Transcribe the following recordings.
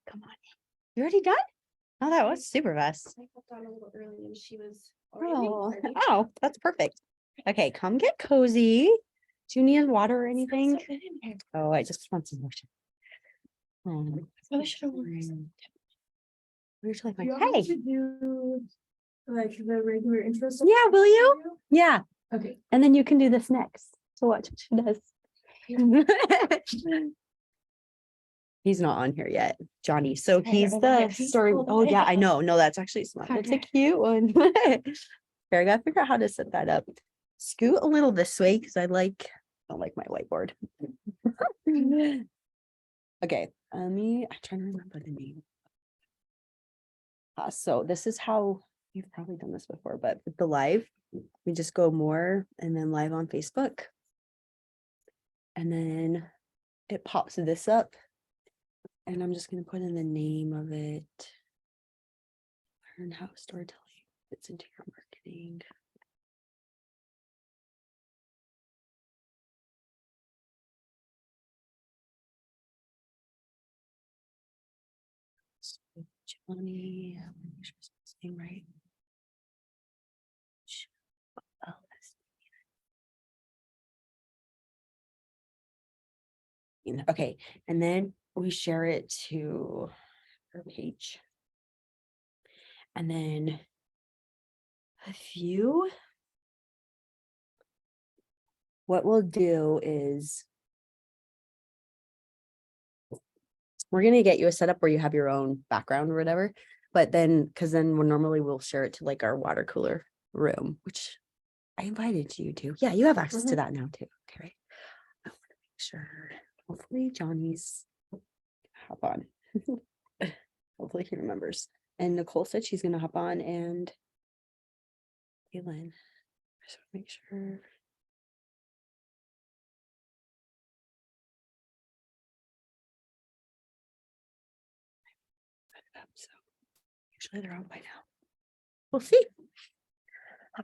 Come on. You already done? Oh, that was super fast. I hopped on a little early and she was Oh, that's perfect. Okay, come get cozy. Do you need water or anything? Oh, I just want some lotion. I should have worn. Usually Do you like, want me hey, to do like the regular intro? yeah, will you? Yeah, Okay. and then you can do this next. So watch what she does. He's not on here yet, Johnny. So he's the story. Oh yeah, I know. No, that's actually smart. That's a cute one. Here, I gotta figure out how to set that up. Scoot a little this way because I don't like my whiteboard. Okay, I'm trying to remember the name. So this is how you've probably done this before, but with the live, we just go more and then live on Facebook. And then it pops this up. And I'm just going to put in the name of it. Learn how storytelling fits into your marketing. Johnny, name right. Okay, and then we share it to our page. And then what we'll do is we're going to get you a setup where you have your own background or whatever. But then, because then we'll share it to like our water cooler room, which I invited you to. Yeah, you have access to that now too. Okay, right. I want to make sure. Hopefully Johnny's hop on. Hopefully he remembers. And Nicole said she's gonna hop on, and Kaylin. I just want to make sure. So usually they're on by now. We'll see.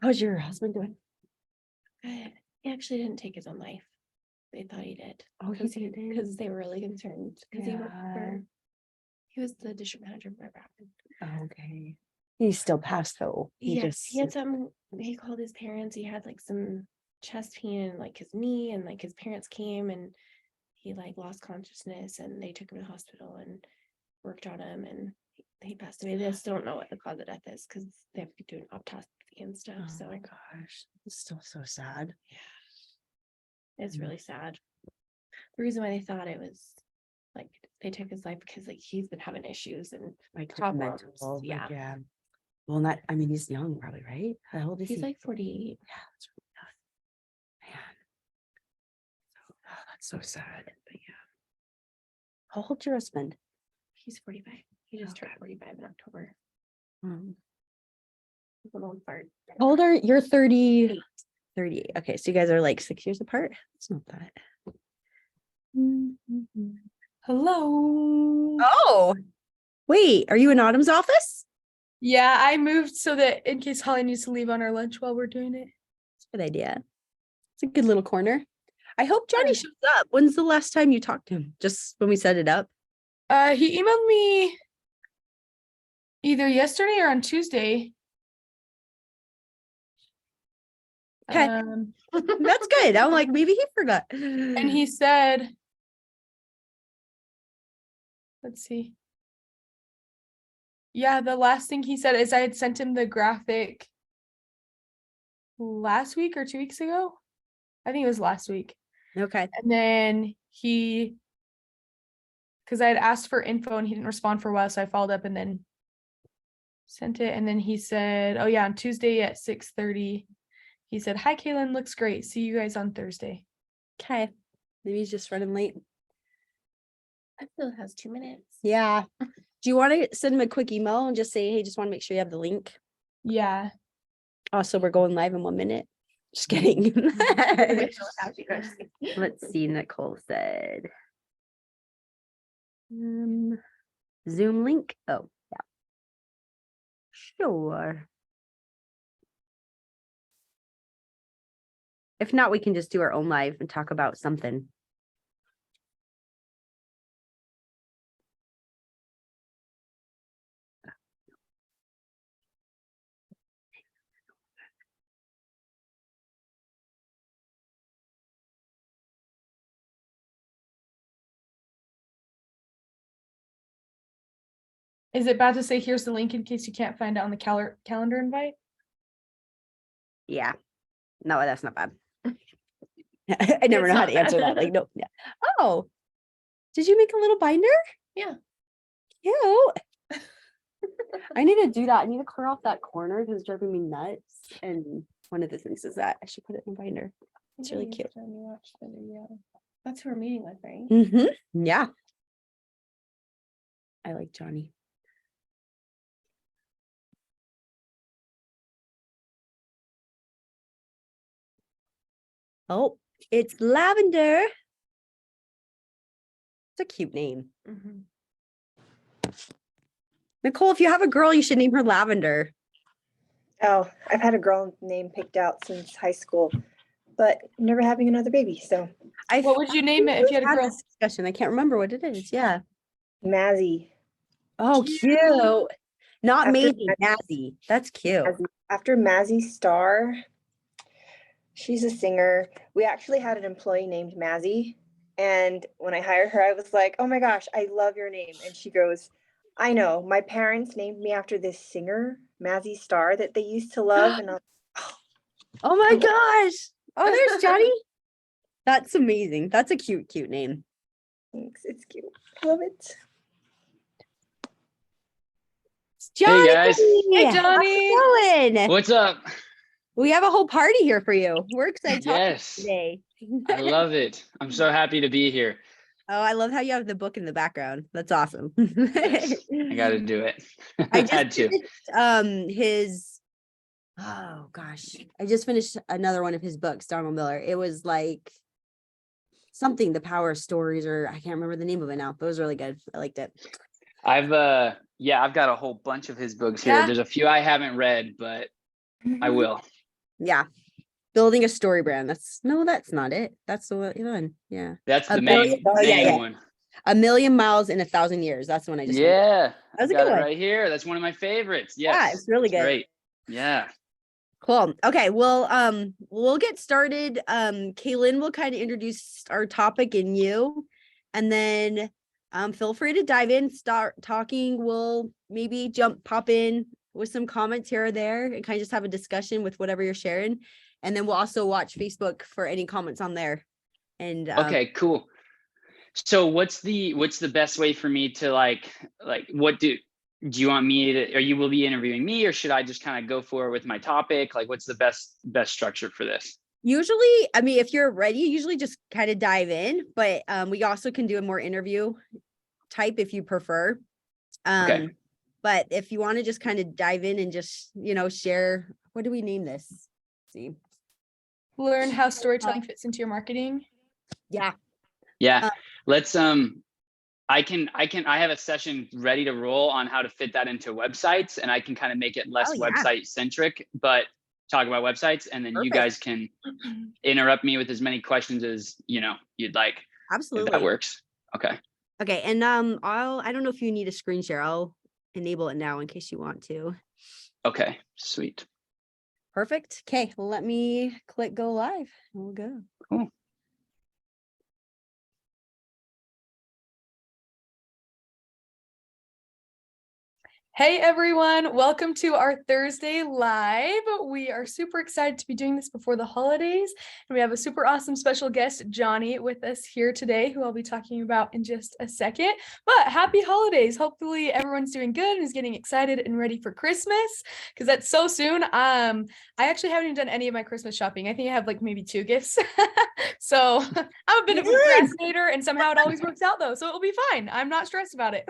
How's your husband doing? Good. He actually didn't take his own life. They thought he did. Oh, he did. Because they were really concerned. Because Yeah. he was the district manager for Rapid. Oh, okay. He's still passed though. He had he called his parents. He had like some chest pain and like his knee, and like his parents came and he like lost consciousness, and they took him to the hospital and worked on him, and he passed away. They just don't know what the cause of death is because they have to do an autopsy and stuff. Oh so my gosh, it's still so sad. Yeah, it's really sad. The reason why they thought it was like they took his life because like he's been having issues and Like problems. mental, Yeah. like, yeah. Well, not. I mean, he's young, probably, right? How old is He's he? like 48. Yeah, that's really tough. Man. Oh, that's so sad. But yeah. How old's your husband? He's 45. He just turned 45 in October. He's an old fart. How old are you're 30? 38. Okay, so you guys are like 6 years apart. It's not that. Hello. Oh, wait, are you in Autumn's office? Yeah, I moved so that in case Holly needs to leave on our lunch while we're doing it. It's a good idea. It's a good little corner. I hope Johnny shows up. When's the last time you talked to him? Just when we set it up? He emailed me either yesterday or on Tuesday. Okay. That's good. I'm like, maybe he forgot. And he said, let's see. Yeah, the last thing he said is I had sent him the graphic last week or 2 weeks ago. I think it was last week. Okay. And then because I had asked for info and he didn't respond for a while, so I followed up and then sent it. And then he said, oh yeah, on Tuesday at 6:30, he said, hi, Kaylin, looks great. See you guys on Thursday. Okay. Maybe he's just running late. I still has 2 minutes. Yeah. Do you want to send him a quick email and just say, hey, just want to make sure you have the link? Yeah. Also, we're going live in 1 minute. Just kidding. Let's see, Nicole said. Zoom link. Oh, yeah. Sure. If not, we can just do our own live and talk about something. Is it bad to say here's the link in case you can't find it on the calendar invite? Yeah. No, that's not bad. I never It's know how not to answer that. bad. Like, no. Yeah. Oh, did you make a little binder? Yeah. Cute. I need to do that. I need to clear off that corner because it's driving me nuts. And one of the things is that I should put it in a binder. It's really cute. That's who we're meeting with, right? Mm-hmm. Yeah. I like Jonny. Oh, it's Lavender. It's a cute name. Nicole, if you have a girl, you should name her Lavender. Oh, I've had a girl name picked out since high school, but never having another baby. So What would you name it if you had a had girl? this discussion. I can't remember what it is. Yeah. Mazzy. Oh, cute. Not After Maisie, Mazzy. That's cute. After Mazzy Star, she's a singer. We actually had an employee named Mazzy. And when I hired her, I was like, oh my gosh, I love your name. And she goes, I know, my parents named me after this singer, Mazzy Star, that they used to love. And I'm Oh my gosh. Oh, there's Johnny. That's amazing. That's a cute, cute name. thanks, it's cute. I love it. Johnny. Hey guys, Hey, How's Johnny. it going? what's up? We have a whole party here for you. We're excited to talk to you Yes, today. I love it. I'm so happy to be here. Oh, I love how you have the book in the background. That's awesome. Yes, I got to do it. I I just had to. finished his oh gosh. I just finished another one of his books, Donald Miller. It was like something, The Power of Stories, or I can't remember the name of it now, but it was really good. I liked it. I've got a whole bunch of his books here. Yeah. There's a few I haven't read, but I will. Yeah. Building a story brand. That's not it. That's the one. Yeah. That's A the billion- main, oh, yeah, main yeah. one. A Million Miles in 1,000 Years. That's the one I just read. Yeah, That was I a got good it one. right here. That's one of my favorites. Yeah, Yes, it's really it's good. great. Yeah. Cool. Okay. Well, we'll get started. Kaylin will kind of introduce our topic and you, and then feel free to dive in, start talking. We'll maybe pop in with some comments here or there and kind of just have a discussion with whatever you're sharing. And then we'll also watch Facebook for any comments on there. And Okay, cool. So what's the best way for me to like what do you want me to, or you will be interviewing me, or should I just kind of go for it with my topic? Like what's the best structure for this? usually, I mean, if you're ready, usually just kind of dive in, but we also can do a more interview type if you prefer. Okay. But if you want to just kind of dive in and just, share, what do we name this? Let's see. Learn how storytelling fits into your marketing. Yeah. Yeah. Uh, Let's I have a session ready to roll on how to fit that into websites, and I can kind of make it less Oh, yeah. website centric, but talk about websites, and then you Perfect. guys can interrupt me with as many questions as you'd like. If Absolutely. that works. Okay. Okay. And I don't know if you need a screen share. I'll enable it now in case you want to. Okay. Sweet. Perfect. Okay. Let me click go live. And we'll go. Cool. Hey everyone, welcome to our Thursday live. We are super excited to be doing this before the holidays. And we have a super awesome special guest, Jonny, with us here today, who I'll be talking about in just a second. But happy holidays. Hopefully everyone's doing good and is getting excited and ready for Christmas, because that's so soon. I actually haven't even done any of my Christmas shopping. I think I have like maybe 2 gifts. So I'm a bit of a procrastinator, and somehow it always works out though. So it'll be fine. I'm not stressed about it.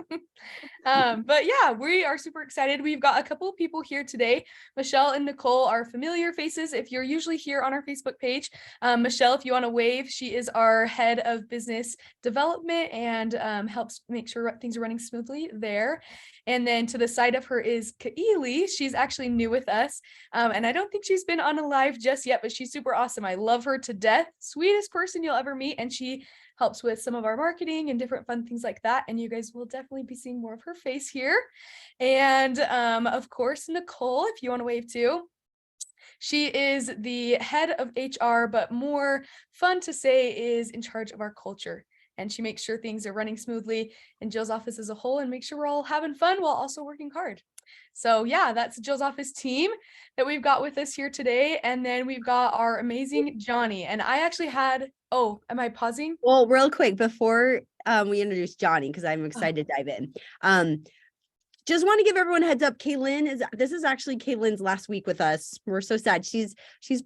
But yeah, we are super excited. We've got a couple of people here today. Michelle and Nicole are familiar faces if you're usually here on our Facebook page. Michelle, if you want to wave, she is our head of business development and helps make sure things are running smoothly there. And then to the side of her is Kaili. She's actually new with us. And I don't think she's been on a live just yet, but she's super awesome. I love her to death. Sweetest person you'll ever meet. And she helps with some of our marketing and different fun things like that. And you guys will definitely be seeing more of her face here. And of course, Nicole, if you want to wave too. She is the head of HR, but more fun to say is in charge of our culture and she makes sure things are running smoothly in Jill's office as a whole and make sure we're all having fun while also working hard. So yeah, that's Jill's office team that we've got with us here today. And then we've got our amazing Jonny. And I actually had, oh, am I pausing? Well, real quick before we introduce Jonny, because I'm excited to dive in. Just want to give everyone a heads up. This is actually Kaylin's last week with us. We're so sad. She's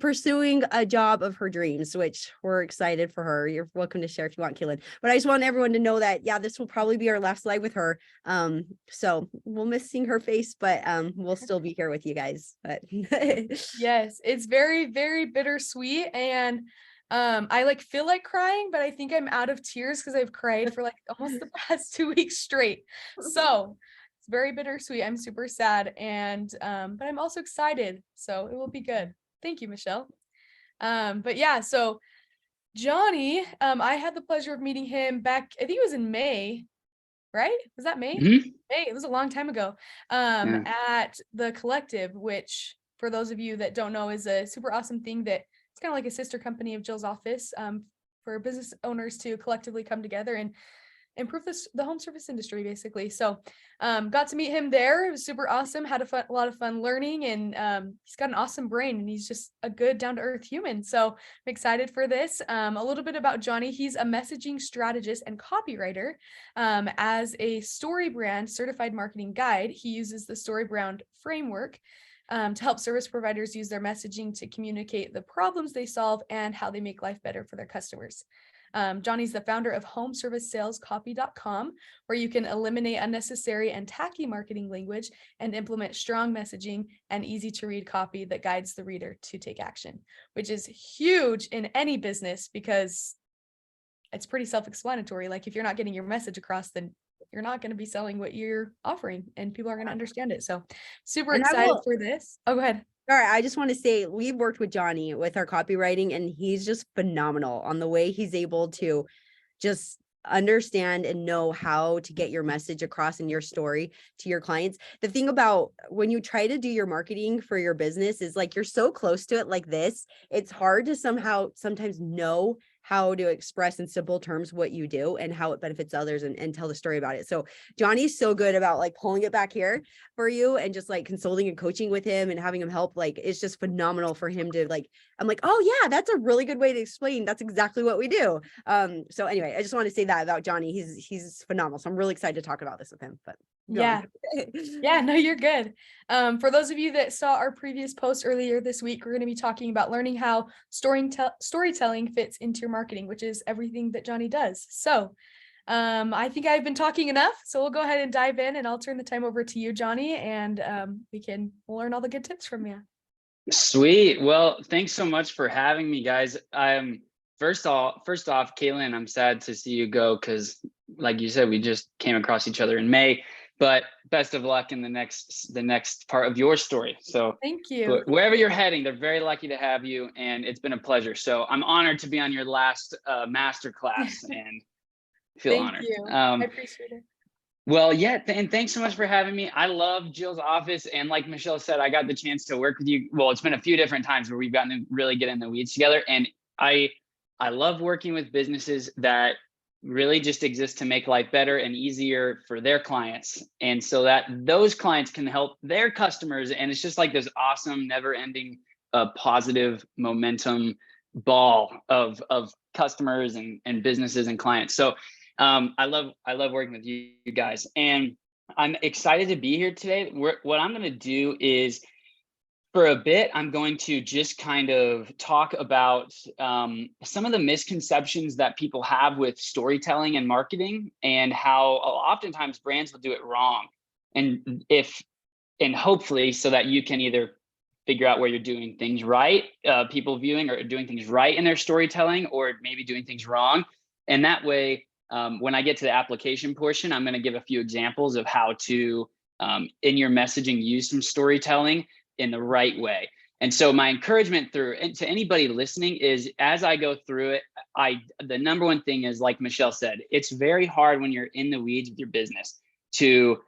pursuing a job of her dreams, which we're excited for her. You're welcome to share if you want, Kaylin. But I just want everyone to know that, yeah, this will probably be our last live with her. So we'll miss seeing her face, but we'll still be here with you guys. But Yes, it's very, very bittersweet. And I like feel like crying, but I think I'm out of tears because I've cried for like almost the past 2 weeks straight. So it's very bittersweet. I'm super sad, and but I'm also excited. So it will be good. Thank you, Michelle. But yeah, so Jonny, I had the pleasure of meeting him back, I think it was in May, right? Was that May? Mhm. May, it was a long time ago. Yeah. At the Collective, which for those of you that don't know is a super awesome thing that it's kind of like a sister company of Jill's office, for business owners to collectively come together and improve the home service industry, basically. So got to meet him there. It was super awesome. Had a lot of fun learning, and he's got an awesome brain, and he's just a good down-to-earth human. So I'm excited for this. A little bit about Jonny. He's a messaging strategist and copywriter. As a story brand certified marketing guide, he uses the story brand framework to help service providers use their messaging to communicate the problems they solve and how they make life better for their customers. Jonny's the founder of homeservicesalescopy.com, where you can eliminate unnecessary and tacky marketing language and implement strong messaging and easy to read copy that guides the reader to take action, which is huge in any business because it's pretty self-explanatory. Like if you're not getting your message across, then you're not going to be selling what you're offering and people are going to understand it. So super excited for this. Oh, go ahead. All right, I just want to say we've worked with Jonny with our copywriting, and he's just phenomenal on the way he's able to just understand and know how to get your message across in your story to your clients. The thing about when you try to do your marketing for your business is like you're so close to it like this, it's hard to sometimes know how to express in simple terms what you do and how it benefits others and tell the story about it. So Jonny's so good about like pulling it back here for you and just like consulting and coaching with him and having him help. Like it's just phenomenal for him to like, I'm like, oh yeah, that's a really good way to explain. That's exactly what we do. So anyway, I just want to say that about Jonny. He's phenomenal. So I'm really excited to talk about this with him. But yeah. Yeah, no, you're good. For those of you that saw our previous post earlier this week, we're going to be talking about learning how storytelling fits into your marketing, which is everything that Jonny does. So I think I've been talking enough, so we'll go ahead and dive in, and I'll turn the time over to you, Jonny, and we'll learn all the good tips from you. Sweet. Well, thanks so much for having me, guys. First off, Kaylin, I'm sad to see you go because, like you said, we just came across each other in May. But best of luck in the next part of your story. So thank you. Wherever you're heading, they're very lucky to have you, and it's been a pleasure. So I'm honored to be on your last masterclass and feel honored. Thank you. I appreciate it. Well, yeah, and thanks so much for having me. I love Jill's office, and like Michelle said, I got the chance to work with you. Well, it's been a few different times where we've gotten to really get in the weeds together, and I love working with businesses that really just exist to make life better and easier for their clients, and so that those clients can help their customers. And it's just like this awesome, never-ending, positive momentum ball of customers and businesses and clients. So I love working with you guys, and I'm excited to be here today. What I'm going to do is, for a bit, I'm going to just kind of talk about some of the misconceptions that people have with storytelling and marketing, and how oftentimes brands will do it wrong. And hopefully so that you can either figure out where you're doing things right, people viewing or doing things right in their storytelling, or maybe doing things wrong. And that way, when I get to the application portion, I'm going to give a few examples of how to, in your messaging, use some storytelling in the right way. And so my encouragement to anybody listening is, as I go through it, the number one thing is, like Michelle said, it's very hard when you're in the weeds with your business to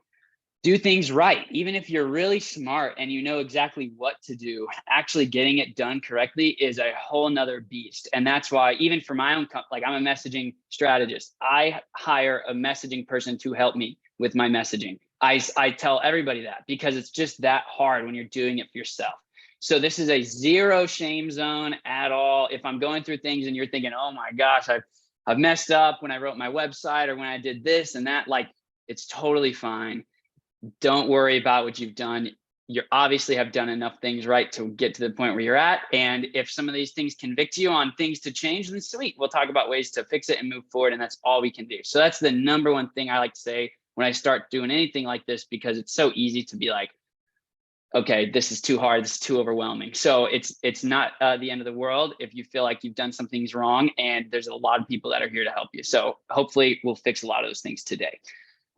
do things right. Even if you're really smart and you know exactly what to do, actually getting it done correctly is a whole nother beast. And that's why even for my own, like I'm a messaging strategist, I hire a messaging person to help me with my messaging. I tell everybody that because it's just that hard when you're doing it for yourself. So this is a zero shame zone at all. If I'm going through things and you're thinking, oh my gosh, I've messed up when I wrote my website or when I did this and that, like, it's totally fine. Don't worry about what you've done. You obviously have done enough things right to get to the point where you're at. And if some of these things convict you on things to change, then sweet, we'll talk about ways to fix it and move forward. And that's all we can do. So that's the number one thing I like to say when I start doing anything like this, because it's so easy to be like, okay, this is too hard, this is too overwhelming. So it's not the end of the world if you feel like you've done some things wrong, and there's a lot of people that are here to help you. So hopefully we'll fix a lot of those things today.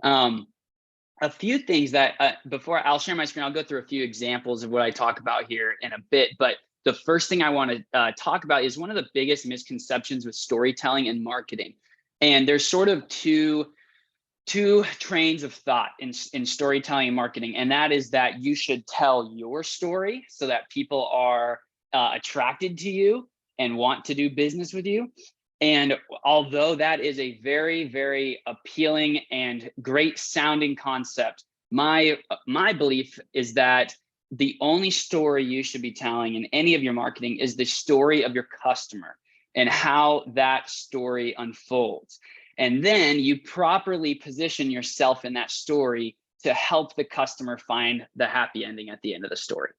A few things that before I'll share my screen, I'll go through a few examples of what I talk about here in a bit. But the first thing I want to talk about is one of the biggest misconceptions with storytelling and marketing. And there's sort of two trains of thought in storytelling and marketing. And that is that you should tell your story so that people are attracted to you and want to do business with you. And although that is a very, very appealing and great sounding concept, my belief is that the only story you should be telling in any of your marketing is the story of your customer and how that story unfolds. And then you properly position yourself in that story to help the customer find the happy ending at the end of the story.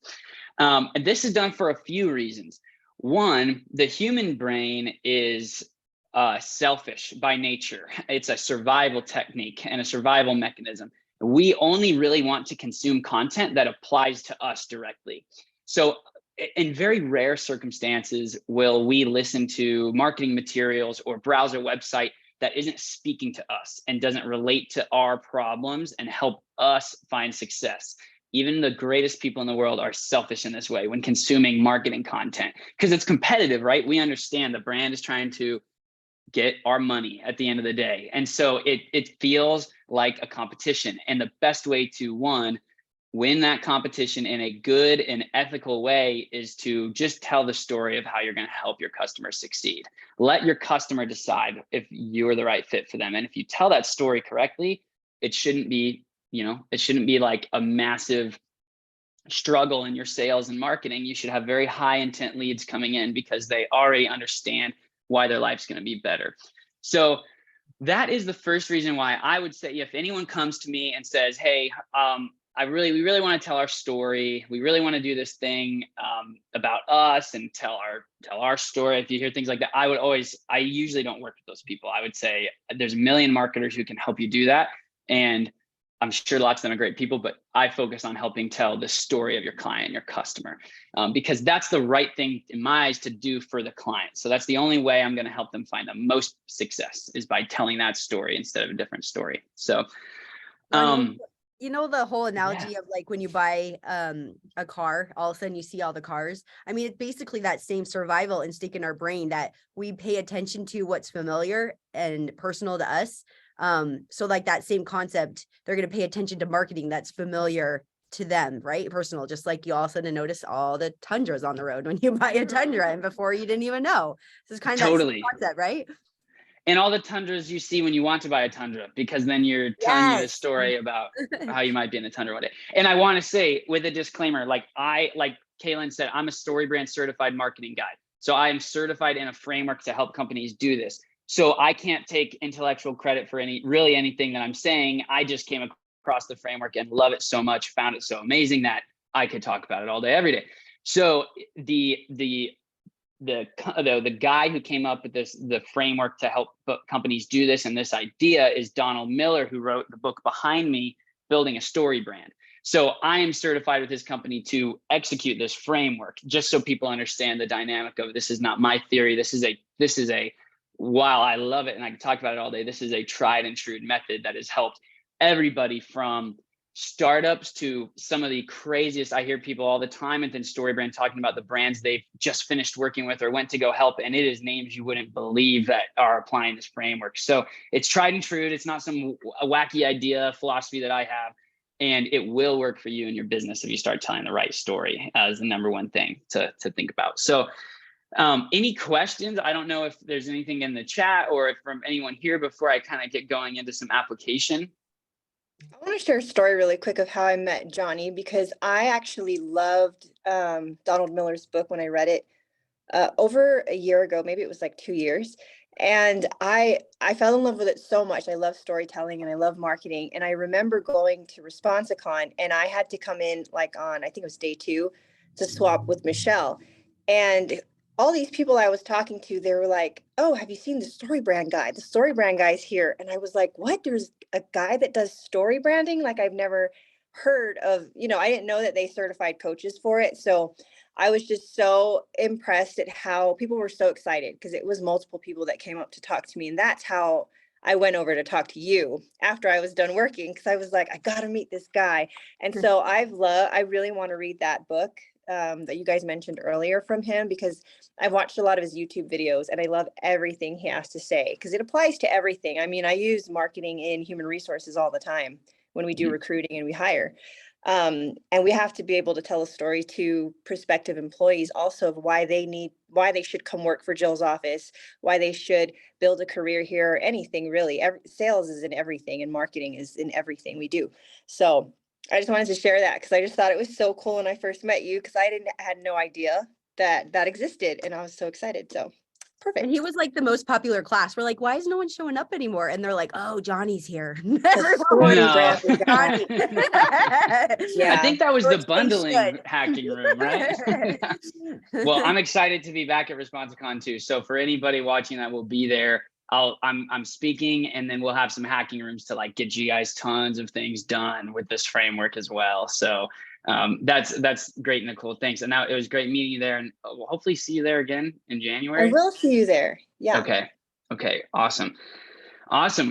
And this is done for a few reasons. One, the human brain is selfish by nature. It's a survival technique and a survival mechanism. We only really want to consume content that applies to us directly. So in very rare circumstances will we listen to marketing materials or browse a website that isn't speaking to us and doesn't relate to our problems and help us find success. Even the greatest people in the world are selfish in this way when consuming marketing content, because it's competitive, right? We understand the brand is trying to get our money at the end of the day. And so it feels like a competition. And the best way to, one, win that competition in a good and ethical way is to just tell the story of how you're going to help your customers succeed. Let your customer decide if you're the right fit for them. And if you tell that story correctly, it shouldn't be, it shouldn't be like a massive struggle in your sales and marketing. You should have very high intent leads coming in because they already understand why their life's going to be better. So that is the first reason why I would say, if anyone comes to me and says, hey, we really want to tell our story. We really want to do this thing about us and tell our story. If you hear things like that, I usually don't work with those people. I would say there's a million marketers who can help you do that. And I'm sure lots of them are great people, but I focus on helping tell the story of your client, your customer, because that's the right thing in my eyes to do for the client. So that's the only way I'm going to help them find the most success, is by telling that story instead of a different story. So, the whole analogy of like when you buy a car, all of a sudden you see all the cars. I mean, it's basically that same survival instinct in our brain that we pay attention to what's familiar and personal to us. So like that same concept, they're going to pay attention to marketing that's familiar to them, right? Personal, just like you all of a sudden notice all the Tundras on the road when you buy a Tundra, and before you didn't even know. So it's kind of that same concept, right? And all the Tundras you see when you want to buy a Tundra, because then you're telling you the story about how you might be in a Tundra one day. And I want to say, with a disclaimer, like Kaylin said, I'm a StoryBrand certified marketing guide. So I am certified in a framework to help companies do this. So I can't take intellectual credit for anything that I'm saying. I just came across the framework and love it so much, found it so amazing that I could talk about it all day, every day. So the guy who came up with the framework to help companies do this, and this idea, is Donald Miller, who wrote the book behind me, Building a Story Brand. So I am certified with his company to execute this framework, just so people understand the dynamic of, this is not my theory. This is a while I love it and I can talk about it all day, this is a tried and true method that has helped everybody from startups to some of the craziest. I hear people all the time within StoryBrand talking about the brands they've just finished working with or went to go help, and it is names you wouldn't believe that are applying this framework. So it's tried and true. It's not some wacky idea, philosophy that I have. and it will work for you in your business if you start telling the right story as the number one thing to think about. So any questions? I don't know if there's anything in the chat or if from anyone here before I kind of get going into some application. I want to share a story really quick of how I met Jonny, because I actually loved Donald Miller's book when I read it over a year ago. Maybe it was like 2 years. And I fell in love with it so much. I love storytelling and I love marketing. And I remember going to ResponsiCon, and I had to come in like on, I think it was day 2, to swap with Michelle. And all these people I was talking to, they were like, "Oh, have you seen the story brand guy? The story brand guy's here." And I was like, "What? There's a guy that does story branding?" Like, I've never heard of, I didn't know that they certified coaches for it. So I was just so impressed at how people were so excited, because it was multiple people that came up to talk to me. And that's how I went over to talk to you after I was done working, because I was like, I got to meet this guy. And so I really want to read that book that you guys mentioned earlier from him, because I've watched a lot of his YouTube videos and I love everything he has to say, because it applies to everything. I mean, I use marketing in human resources all the time when we do recruiting and we hire. And we have to be able to tell a story to prospective employees also of why they should come work for Jill's office, why they should build a career here, or anything really. Sales is in everything and marketing is in everything we do. So I just wanted to share that, because I just thought it was so cool when I first met you, because I had no idea that existed, and I was so excited. So perfect. And he was like the most popular class. We're like, why is no one showing up anymore? And they're like, oh, Johnny's here. story No. brand guy. Johnny. I think that was the Which they bundling should. hacking room, right? Well, I'm excited to be back at ResponsiCon too. So for anybody watching that will be there, I'm speaking, and then we'll have some hacking rooms to like get you guys tons of things done with this framework as well. So that's great, Nicole. Thanks. And now it was great meeting you there, and we'll hopefully see you there again in I January. will see you there. Yeah. Okay. Awesome.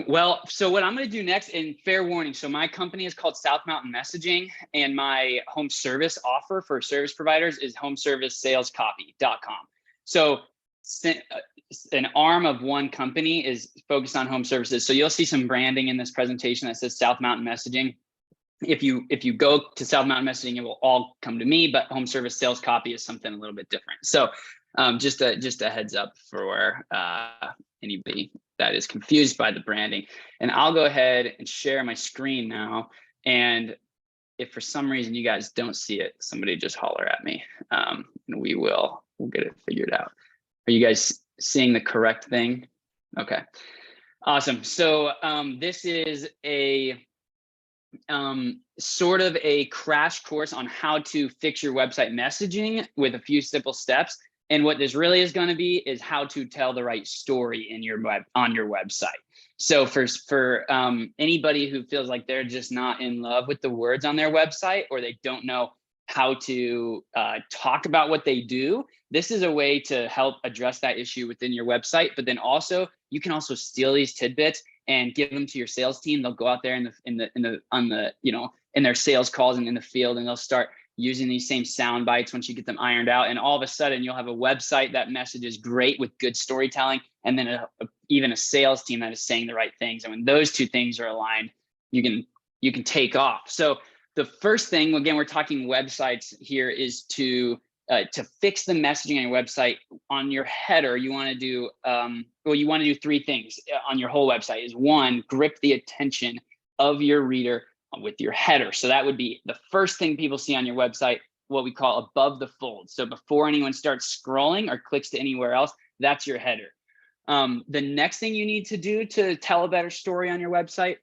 Well, so what I'm going to do next, and fair warning, so my company is called South Mountain Messaging, and my home service offer for service providers is homeservicesalescopy.com. So an arm of one company is focused on home services. So you'll see some branding in this presentation that says South Mountain Messaging. If you go to South Mountain Messaging, it will all come to me, but home service sales copy is something a little bit different. So just a heads up for anybody that is confused by the branding. And I'll go ahead and share my screen now. And if for some reason you guys don't see it, somebody just holler at me, and we'll get it figured out. Are you guys seeing the correct thing? Okay, awesome. So this is a sort of a crash course on how to fix your website messaging with a few simple steps. And what this really is going to be is how to tell the right story in your on your website. So for anybody who feels like they're just not in love with the words on their website, or they don't know how to talk about what they do, this is a way to help address that issue within your website. But then also you can also steal these tidbits and give them to your sales team. They'll go out there in their sales calls and in the field, and they'll start using these same sound bites once you get them ironed out. And all of a sudden you'll have a website that messages great with good storytelling, and then even a sales team that is saying the right things. And when those two things are aligned, you can take off. So the first thing, again, we're talking websites here, is to fix the messaging on your website. On your header, you want to do you want to do 3 things on your whole website. Is 1, grip the attention of your reader with your header. So that would be the first thing people see on your website, what we call above the fold. So before anyone starts scrolling or clicks to anywhere else, that's your header. The next thing you need to do to tell a better story on your website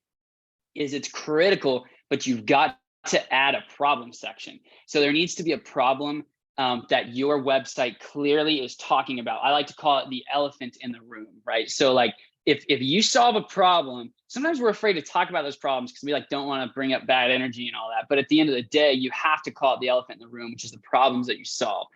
is, it's critical, but you've got to add a problem section. So there needs to be a problem that your website clearly is talking about. I like to call it the elephant in the room, right? So like if you solve a problem, sometimes we're afraid to talk about those problems because we don't want to bring up bad energy and all that. But at the end of the day, you have to call it the elephant in the room, which is the problems that you solve.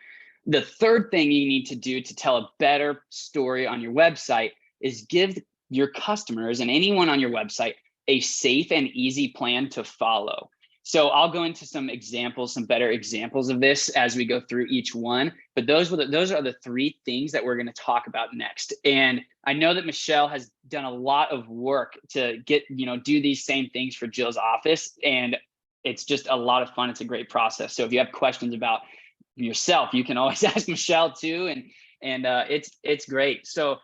The third thing you need to do to tell a better story on your website is give your customers and anyone on your website a safe and easy plan to follow. So I'll go into some examples, some better examples of this as we go through each one. But those are the 3 things that we're going to talk about next. And I know that Michelle has done a lot of work to do these same things for Jill's office. And it's just a lot of fun. It's a great process. So if you have questions about yourself, you can always ask Michelle too. And it's great. So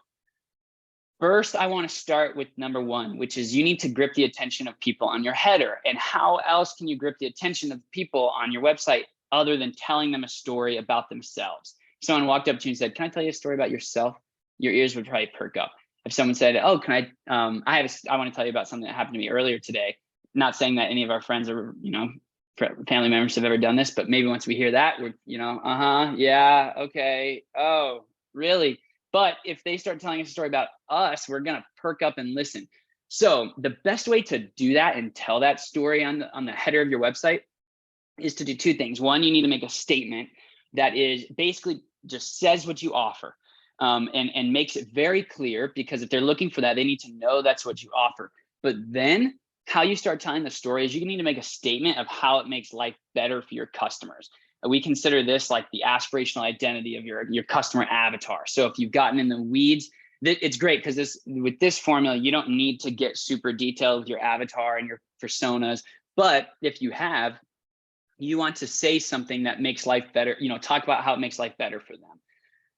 first, I want to start with number one, which is you need to grip the attention of people on your header. And how else can you grip the attention of people on your website other than telling them a story about themselves? If someone walked up to you and said, "Can I tell you a story about yourself?" Your ears would probably perk up. If someone said, "Oh, can I I want to tell you about something that happened to me earlier today." Not saying that any of our friends or, family members have ever done this, but maybe once we hear that, we're, yeah, okay. Oh, really? But if they start telling us a story about us, we're going to perk up and listen. So the best way to do that and tell that story on the header of your website is to do two things. One, you need to make a statement that is basically just says what you offer, and makes it very clear, because if they're looking for that, they need to know that's what you offer. But then how you start telling the story is you need to make a statement of how it makes life better for your customers. We consider this like the aspirational identity of your customer avatar. So if you've gotten in the weeds, it's great because with this formula, you don't need to get super detailed with your avatar and your personas. But if you have, you want to say something that makes life better, talk about how it makes life better for them.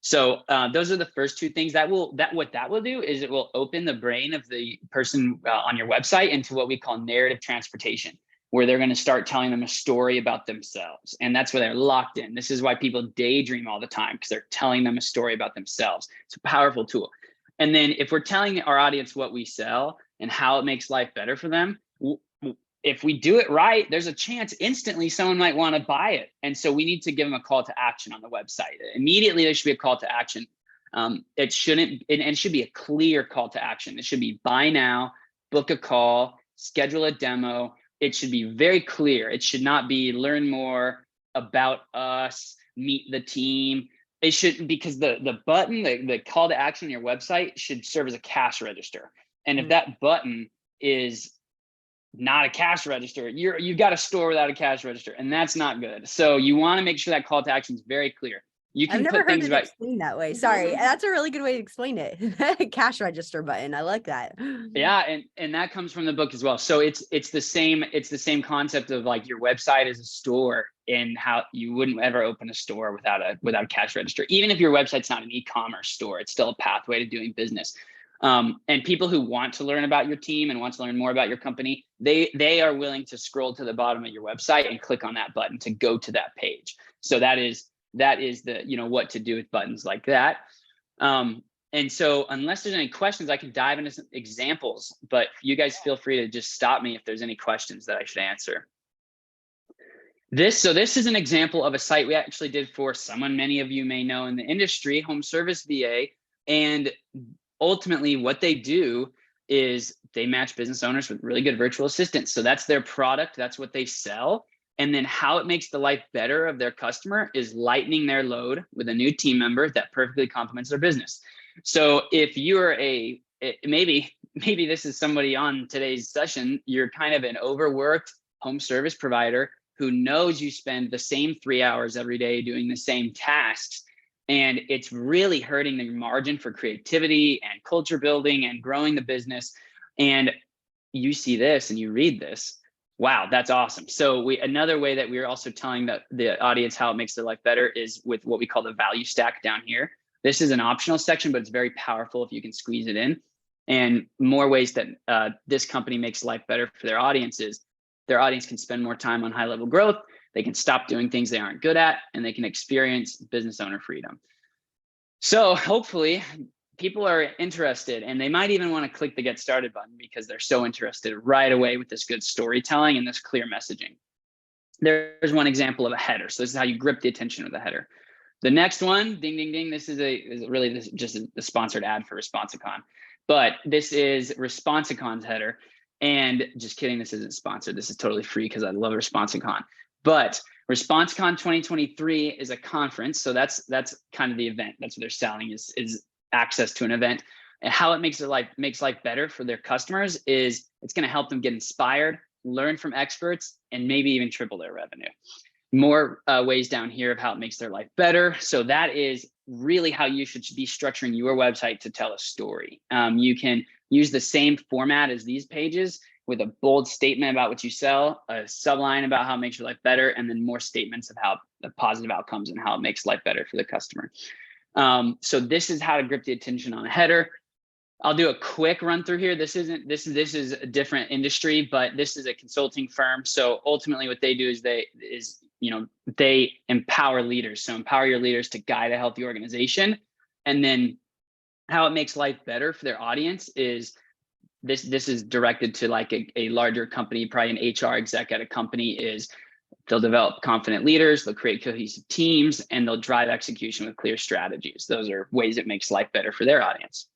So those are the first two things. What that will do is it will open the brain of the person on your website into what we call narrative transportation, where they're going to start telling them a story about themselves. And that's where they're locked in. This is why people daydream all the time, because they're telling them a story about themselves. It's a powerful tool. And then if we're telling our audience what we sell and how it makes life better for them, if we do it right, there's a chance instantly someone might want to buy it. And so we need to give them a call to action on the website. Immediately, there should be a call to action. It should be a clear call to action. It should be buy now, book a call, schedule a demo. It should be very clear. It should not be learn more about us, meet the team. It should, because the button, the call to action on your website should serve as a cash register. And if that button is not a cash register, you've got a store without a cash register, and that's not good. So you want to make sure that call to action is very clear. You can I've never put heard things it about explained that way. Sorry. That's a really good way to explain it. Cash register button. I like that. yeah, and that comes from the book as well. So it's the same concept of like your website is a store, and how you wouldn't ever open a store without a cash register. Even if your website's not an e-commerce store, it's still a pathway to doing business. And people who want to learn about your team and want to learn more about your company, they are willing to scroll to the bottom of your website and click on that button to go to that page. So that is the, what to do with buttons like that. And so unless there's any questions, I can dive into some examples, but you guys feel free to just stop me if there's any questions that I should answer. This is an example of a site we actually did for someone many of you may know in the industry, Home Service VA. And ultimately what they do is they match business owners with really good virtual assistants. So that's their product. That's what they sell. And then how it makes the life better of their customer is lightening their load with a new team member that perfectly complements their business. So if you're maybe this is somebody on today's session, you're kind of an overworked home service provider who knows you spend the same 3 hours every day doing the same tasks. And it's really hurting the margin for creativity and culture building and growing the business. And you see this and you read this. Wow, that's awesome. So another way that we're also telling the audience how it makes their life better is with what we call the value stack down here. This is an optional section, but it's very powerful if you can squeeze it in. And more ways that this company makes life better for their audience is their audience can spend more time on high level growth. They can stop doing things they aren't good at, and they can experience business owner freedom. So hopefully people are interested, and they might even want to click the get started button because they're so interested right away with this good storytelling and this clear messaging. There's one example of a header. So this is how you grip the attention of the header. The next one, ding, ding, ding. This is just a sponsored ad for Responsicon, but this is Responsicon's header. And just kidding, this isn't sponsored. This is totally free because I love Responsicon. But Responsicon 2023 is a conference. So that's kind of the event. That's what they're selling is access to an event. And how it makes life better for their customers is it's going to help them get inspired, learn from experts, and maybe even triple their revenue. More ways down here of how it makes their life better. So that is really how you should be structuring your website to tell a story. You can use the same format as these pages with a bold statement about what you sell, a subline about how it makes your life better, and then more statements of how the positive outcomes and how it makes life better for the customer. So this is how to grip the attention on a header. I'll do a quick run through here. This is a different industry, but this is a consulting firm. So ultimately what they do is they empower leaders. So empower your leaders to guide a healthy organization. And then how it makes life better for their audience is this is directed to like a larger company, probably an HR exec at a company, is they'll develop confident leaders, they'll create cohesive teams, and they'll drive execution with clear strategies. Those are ways it makes life better for their audience.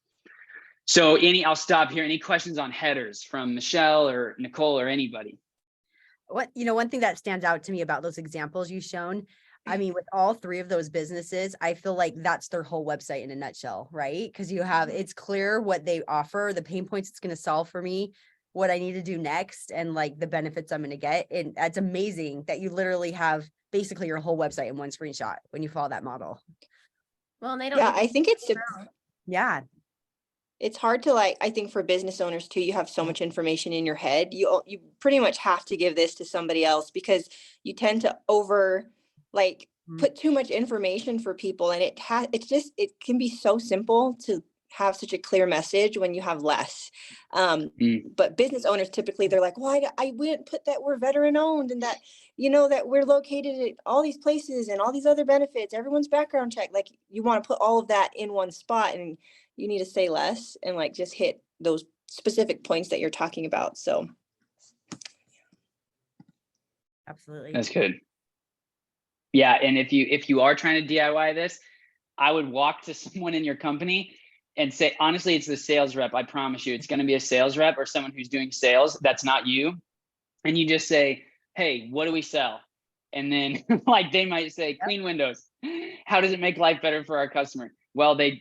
So I'll stop here. Any questions on headers from Michelle or Nicole or anybody? One thing that stands out to me about those examples you've shown, I mean, with all three of those businesses, I feel like that's their whole website in a nutshell, right? Because it's clear what they offer, the pain points it's going to solve for me, what I need to do next, and like the benefits I'm going to get. And it's amazing that you literally have basically your whole website in one screenshot when you follow that model. Well, and they don't. Yeah, I think Yeah. it's hard to I think for business owners too, you have so much information in your head. You pretty much have to give this to somebody else because you tend to put too much information for people, and it can be so simple to have such a clear message when you have less. But business owners typically, they're like, well, I wouldn't put that we're veteran owned and that, that we're located at all these places and all these other benefits, everyone's background check. Like you want to put all of that in one spot, and you need to say less and just hit those specific points that you're talking about. So. Absolutely. That's good. Yeah. And if you are trying to DIY this, I would walk to someone in your company and say, honestly, it's the sales rep. I promise you, it's going to be a sales rep or someone who's doing sales. That's not you. And you just say, hey, what do we sell? And then they might say, clean windows. How does it make life better for our customer? Well, they're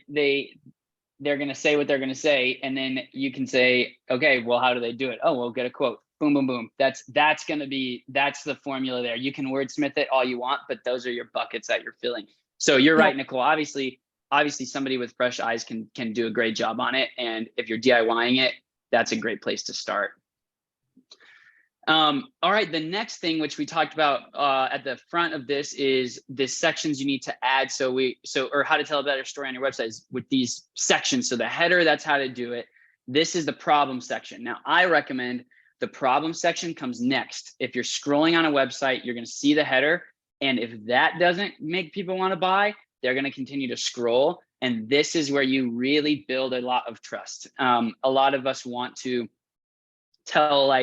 going to say what they're going to say. And then you can say, okay, well, how do they do it? Oh, we'll get a quote. Boom, boom, boom. That's the formula there. You can wordsmith it all you want, but those are your buckets that you're filling. So you're right, Nicole. Obviously somebody with fresh eyes can do a great job on it. And if you're DIYing it, that's a great place to start. All right, the next thing which we talked about at the front of this is the sections you need to add. Or how to tell a better story on your website is with these sections. So the header, that's how to do it. This is the problem section. Now I recommend the problem section comes next. If you're scrolling on a website, you're going to see the header. And if that doesn't make people want to buy, they're going to continue to scroll. And this is where you really build a lot of trust. A lot of us want to tell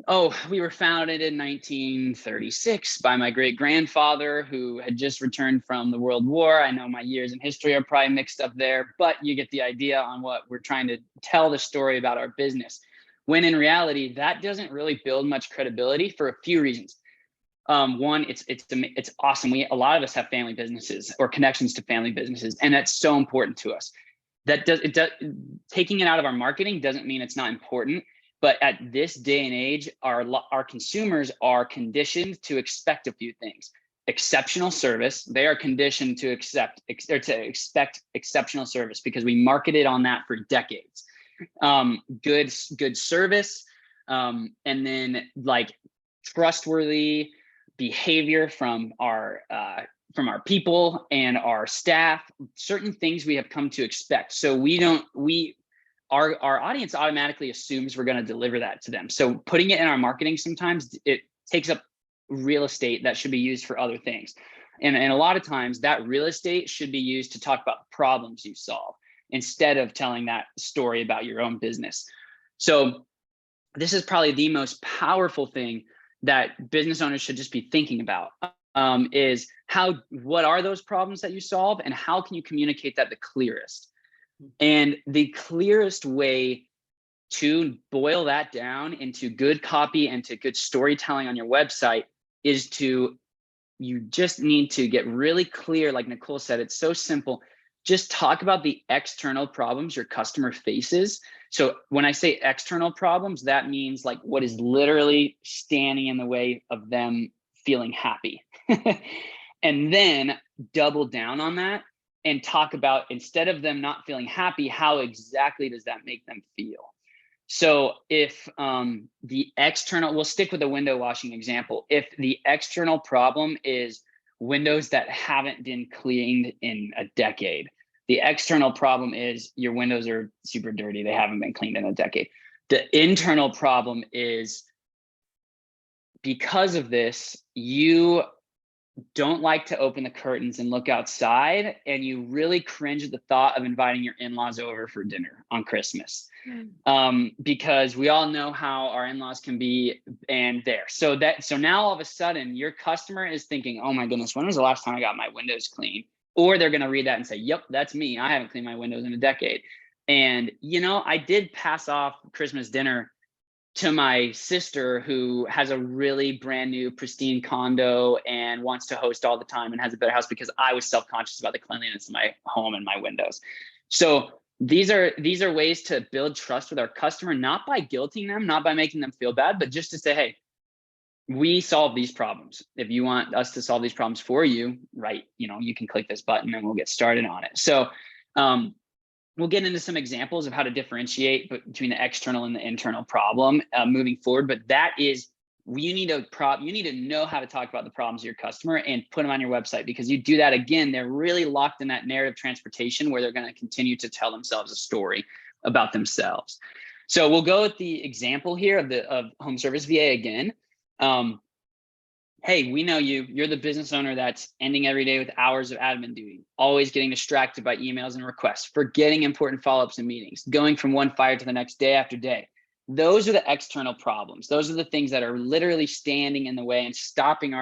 oh, we were founded in 1936 by my great grandfather who had just returned from the World War. I know my years in history are probably mixed up there, but you get the idea on what we're trying to tell the story about our business. When in reality, that doesn't really build much credibility for a few reasons. One, it's awesome. A lot of us have family businesses or connections to family businesses, and that's so important to us. Taking it out of our marketing doesn't mean it's not important. But at this day and age, our consumers are conditioned to expect a few things. Exceptional service. They are conditioned to expect exceptional service because we marketed on that for decades. Good service, and then trustworthy behavior from our people and our staff. Certain things we have come to expect. So our audience automatically assumes we're going to deliver that to them. So putting it in our marketing, sometimes it takes up real estate that should be used for other things. And a lot of times that real estate should be used to talk about the problems you solve instead of telling that story about your own business. So this is probably the most powerful thing that business owners should just be thinking about, is what are those problems that you solve and how can you communicate that the clearest? And the clearest way to boil that down into good copy and to good storytelling on your website is you just need to get really clear. Like Nicole said, it's so simple. Just talk about the external problems your customer faces. So when I say external problems, that means what is literally standing in the way of them feeling happy. And then double down on that and talk about, instead of them not feeling happy, how exactly does that make them feel? So if the external, we'll stick with the window washing example. If the external problem is windows that haven't been cleaned in a decade, the external problem is your windows are super dirty. They haven't been cleaned in a decade. The internal problem is because of this, you don't like to open the curtains and look outside, and you really cringe at the thought of inviting your in-laws over for dinner on Christmas. Because we all know how our in-laws can be, and so now all of a sudden your customer is thinking, oh my goodness, when was the last time I got my windows cleaned? Or they're going to read that and say, yep, that's me. I haven't cleaned my windows in a decade. And I did pass off Christmas dinner to my sister, who has a really brand new pristine condo and wants to host all the time and has a better house, because I was self-conscious about the cleanliness of my home and my windows. So these are ways to build trust with our customer, not by guilting them, not by making them feel bad, but just to say, hey, we solve these problems. If you want us to solve these problems for you, right, you can click this button and we'll get started on it. So we'll get into some examples of how to differentiate between the external and the internal problem moving forward. But that is, you need to know how to talk about the problems of your customer and put them on your website, because you do that, again, they're really locked in that narrative transportation where they're going to continue to tell themselves a story about themselves. So we'll go with the example here of Home Service VA again. Hey, we know you're the business owner that's ending every day with hours of admin duty, always getting distracted by emails and requests, forgetting important follow-ups and meetings, going from one fire to the next day after day. Those are the external problems. Those are the things that are literally standing in the way and stopping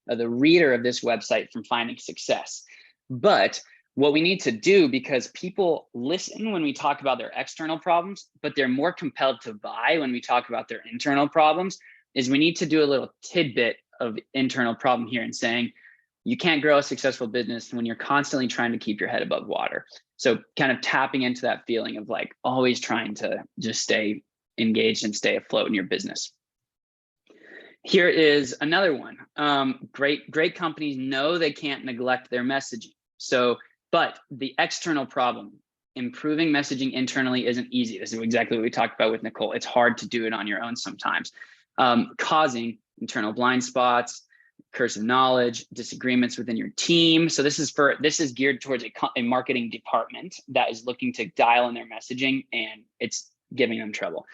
the reader of this website from finding success. But what we need to do, because people listen when we talk about their external problems, but they're more compelled to buy when we talk about their internal problems, is we need to do a little tidbit of internal problem here and saying, you can't grow a successful business when you're constantly trying to keep your head above water. So kind of tapping into that feeling of like always trying to just stay engaged and stay afloat in your business. Here is another one. Great companies know they can't neglect their messaging. But the external problem, improving messaging internally isn't easy. This is exactly what we talked about with Nicole. It's hard to do it on your own sometimes, causing internal blind spots, cursive knowledge, disagreements within your team. So this is geared towards a marketing department that is looking to dial in their messaging, and it's giving them trouble.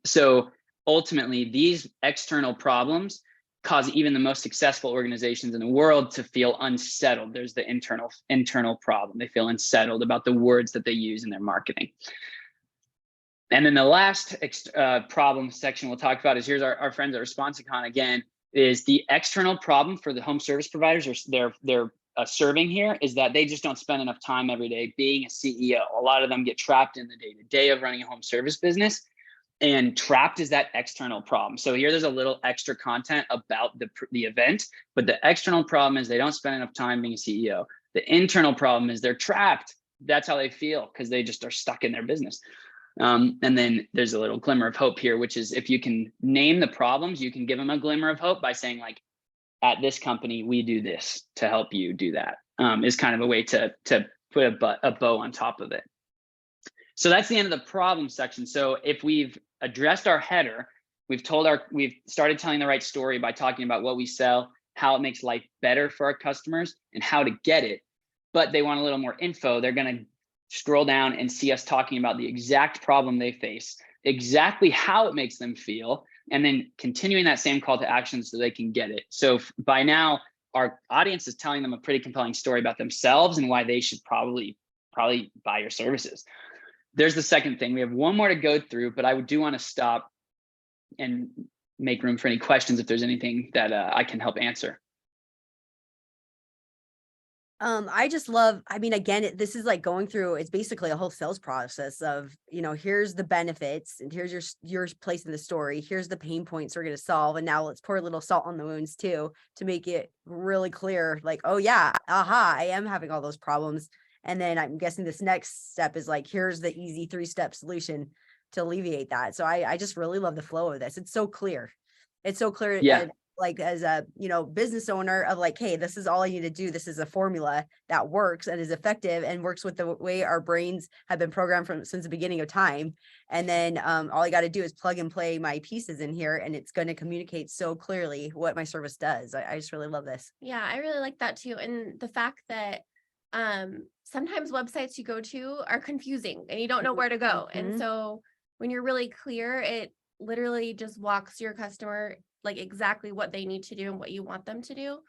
So ultimately, these external problems cause even the most successful organizations in the world to feel unsettled. There's the internal problem. They feel unsettled about the words that they use in their marketing. And then the last problem section we'll talk about is, here's our friends at ResponsiCon again, is the external problem for the home service providers they're serving here, is that they just don't spend enough time every day being a CEO. A lot of them get trapped in the day-to-day of running a home service business, and trapped is that external problem. So here there's a little extra content about the event, but the external problem is they don't spend enough time being a CEO. The internal problem is they're trapped. That's how they feel, because they just are stuck in their business. And then there's a little glimmer of hope here, which is if you can name the problems, you can give them a glimmer of hope by saying, like, at this company, we do this to help you do that, is kind of a way to put a bow on top of it. So that's the end of the problem section. So if we've addressed our header, we've started telling the right story by talking about what we sell, how it makes life better for our customers, and how to get it. But they want a little more info. They're going to scroll down and see us talking about the exact problem they face, exactly how it makes them feel, and then continuing that same call to action so they can get it. So by now, our audience is telling them a pretty compelling story about themselves and why they should probably buy your services. There's the second thing. We have one more to go through, but I do want to stop and make room for any questions if there's anything that I can help answer. I just love, again, this is like going through, it's basically a whole sales process of, here's the benefits and here's your place in the story. Here's the pain points we're going to solve. And now let's pour a little salt on the wounds too, to make it really clear, like, oh yeah, aha, I am having all those problems. And then I'm guessing this next step is like, here's the easy 3-step solution to alleviate that. So I just really love the flow of this. It's so clear. It's so clear. Yeah. like as a, business owner of like, hey, this is all I need to do. This is a formula that works and is effective and works with the way our brains have been programmed from since the beginning of time. And then all I got to do is plug and play my pieces in here, and it's going to communicate so clearly what my service does. I just really love this. Yeah, I really like that too. And the fact that sometimes websites you go to are confusing and you don't know where to go. Mhm. And so when you're really clear, it literally just walks your customer like exactly what they need to do and what you want them to do.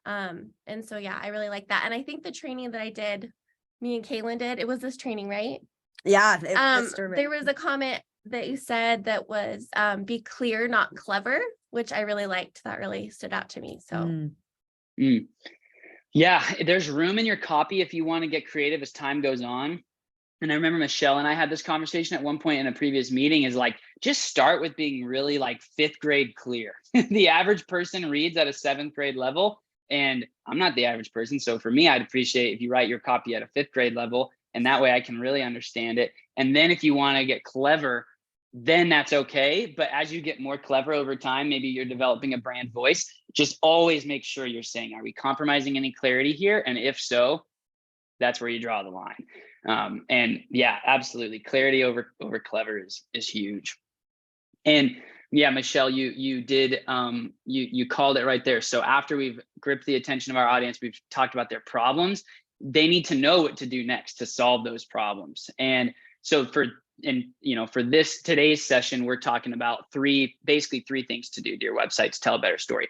And so yeah, I really like that. And I think the training that I did, me and Kaylin did, it was this training, right? Yeah. There was a comment that you said that was be clear, not clever, which I really liked. That really stood out to me. So Yeah, there's room in your copy if you want to get creative as time goes on. And I remember Michelle and I had this conversation at one point in a previous meeting, is like, just start with being really like 5th grade clear. The average person reads at a 7th grade level, and I'm not the average person. So for me, I'd appreciate if you write your copy at a 5th grade level, and that way I can really understand it. And then if you want to get clever, then that's okay. But as you get more clever over time, maybe you're developing a brand voice, just always make sure you're saying, are we compromising any clarity here? And if so, that's where you draw the line. And yeah, absolutely. Clarity over clever is huge. And yeah, Michelle, you did, you called it right there. So after we've gripped the attention of our audience, we've talked about their problems, they need to know what to do next to solve those problems. And so for this today's session, we're talking about basically three things to do to your website to tell a better story.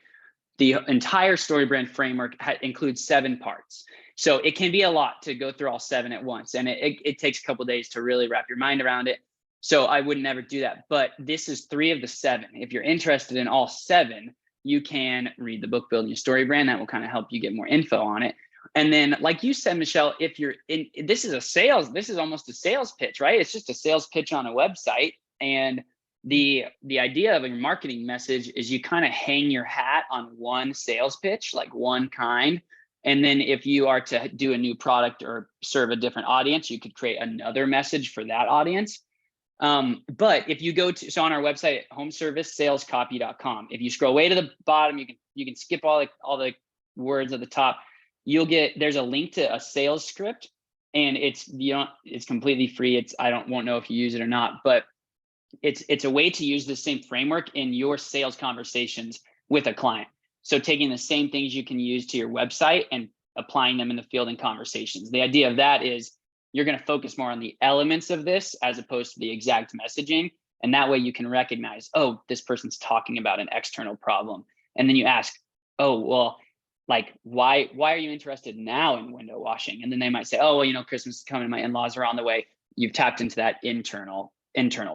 The entire story brand framework includes 7 parts. So it can be a lot to go through all 7 at once. And it takes a couple of days to really wrap your mind around it. So I would never do that. But this is 3 of the 7. If you're interested in all 7, you can read the book, Building Your Story Brand. That will kind of help you get more info on it. And then, like you said, Michelle, if you're in, this is almost a sales pitch, right? It's just a sales pitch on a website. And the idea of a marketing message is you kind of hang your hat on one sales pitch, like one kind. And then if you are to do a new product or serve a different audience, you could create another message for that audience. But if you go to, so on our website, homeservicesalescopy.com, if you scroll way to the bottom, you can skip all the words at the top. There's a link to a sales script, and it's completely free. Won't know if you use it or not, but it's a way to use the same framework in your sales conversations with a client. So taking the same things you can use to your website and applying them in the field and conversations. The idea of that is you're going to focus more on the elements of this as opposed to the exact messaging. And that way you can recognize, oh, this person's talking about an external problem. And then you ask, oh, well, like, why are you interested now in window washing? And then they might say, oh, well, Christmas is coming, my in-laws are on the way. You've tapped into that internal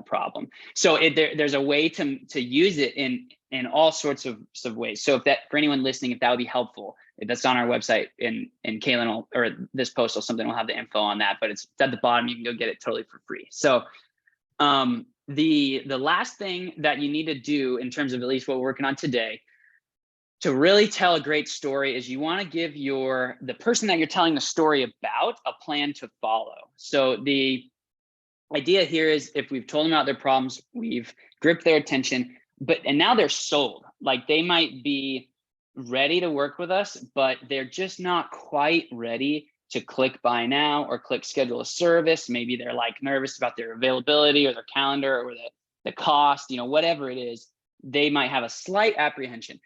problem. So there's a way to use it in all sorts of ways. So for anyone listening, if that would be helpful, if that's on our website, and Kaylin or this post or something will have the info on that, but it's at the bottom. You can go get it totally for free. So the last thing that you need to do in terms of at least what we're working on today to really tell a great story is you want to give the person that you're telling the story about a plan to follow. So the idea here is, if we've told them about their problems, we've gripped their attention, and now they're sold. Like, they might be ready to work with us, but they're just not quite ready to click buy now or click schedule a service. Maybe they're like nervous about their availability or their calendar or the cost, whatever it is. They might have a slight apprehension.